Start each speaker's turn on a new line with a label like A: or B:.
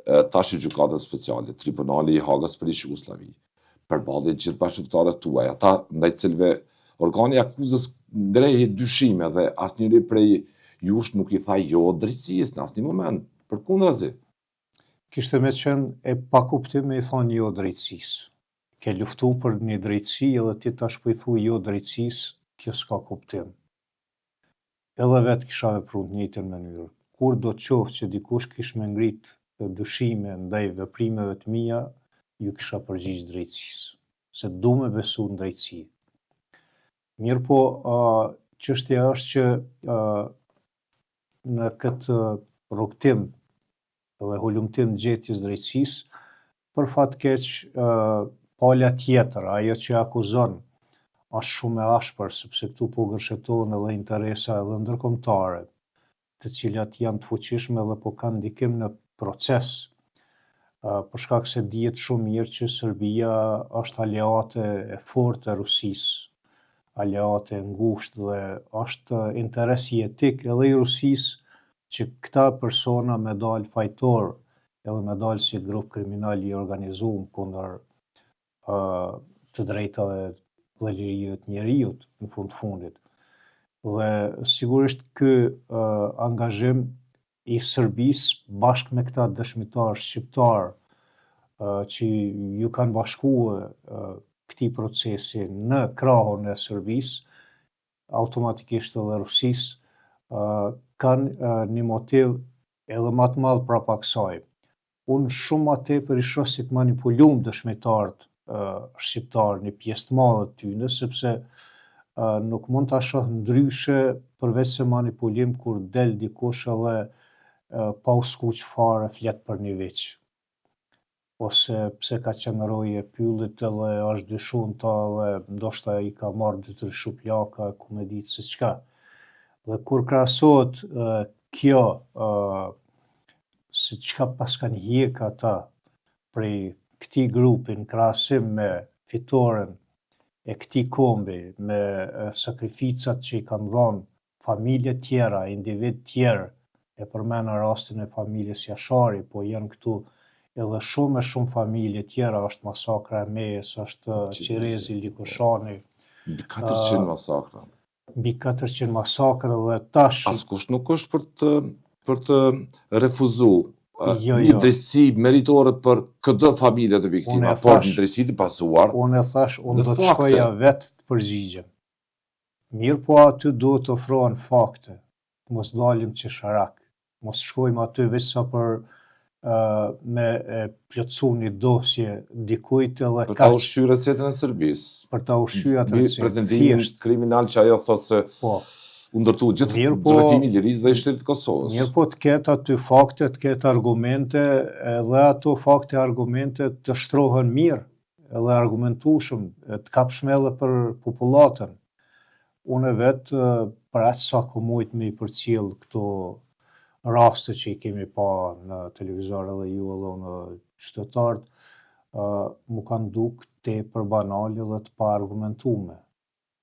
A: tash gjykatën speciale, Tribunali i Hagës për Jugosllavi, përballë gjithë bashkëftarët tuaj, ata ndaj cilëve organi i akuzës ngrehi dyshime dhe asnjëri prej jush nuk i tha jo drejtësisë në asnjë moment, përkundrazi.
B: Kishte me qenë e pa kuptim me i thonë jo drejtësisë. Ke luftu për një drejtësi edhe ti tash po i thuaj jo drejtësisë, kjo s'ka kuptim. Edhe vetë kisha vepru në njëjtën mënyrë. Kur do të qoftë që dikush kish me ngrit dyshime ndaj veprimeve të mia, ju kisha përgjigj drejtësisë, se du me besu në drejtësi. Mirë po, çështja është që në këtë rrugtim dhe hulumtim gjetjes drejtësisë, për fat keq, pala tjetër, ajo që akuzon, është shumë e ashpër, sepse këtu po gërshetohen edhe interesa edhe ndërkombëtare, të cilat janë të fuqishme dhe po kanë ndikim në proces, për shkak se dihet shumë mirë që Serbia është aleate e fortë e Rusisë, aleate e ngushtë dhe është interes jetik edhe i Rusisë që këta persona me dalë fajtor edhe me dalë si grup kriminal i organizuar kundër të drejtave dhe lirive të njerëzit në fundit. Dhe sigurisht ky angazhim i Serbisë bashkë me këta dëshmitar shqiptar që ju kanë bashkuar këtij procesi në krahun e Serbisë, automatikisht edhe Rusisë, kanë një motiv edhe më të madh prapa kësaj. Unë shumë më tepër i shoh si të manipulum dëshmitarët shqiptar, një pjesë të madhe të tyre, sepse nuk mund ta shoh ndryshe përveç se manipulim kur del dikush edhe pa u skuq fare flet për një veç. Ose pse ka qenë roje e pyllit edhe është dyshuar ta dhe ndoshta i ka marrë 2-3 shuplaka, ku me ditë se çka. Dhe kur krahasohet kjo se çka pas kanë hjek ata prej këtij grupi në krahasim me fitoren e këtij kombi, me sakrificat që i kanë dhënë familje tjera, individ tjerë, e përmend rastin e familjes Jashari, po janë këtu edhe shumë familje tjera, është masakra e Mejës, është Qirezi, Likoshani.
A: 400 masakra.
B: Mbi 400 masakra dhe tash...
A: Askush nuk është për të refuzuar një drejtësi meritore për këtë familje të viktima, por një drejtësi të pasuar.
B: Unë e thash, unë do të shkoja vetë të përgjigjem. Mirë po aty duhet të ofrohen fakte, mos dalim qesharak, mos shkojmë aty veç sa për me plotësu një dosje dikujt edhe
A: për ta ushqyer recetën e Serbisë.
B: Për ta ushqyer atë recetën.
A: Pretendimin kriminal që ajo thotë se u ndërtu gjithë drejtimi i lirisë dhe i shtetit të Kosovës.
B: Mirë po të ketë aty fakte, të ketë argumente, edhe ato fakte argumente të shtrohen mirë, edhe argumentueshëm, të kapshme edhe për popullatën. Unë vetë për aq sa ku mujt me i përcjell këto raste që i kemi pa në televizor edhe ju edhe unë qytetarët, mu kanë duk tepër banale dhe të pa argumentume.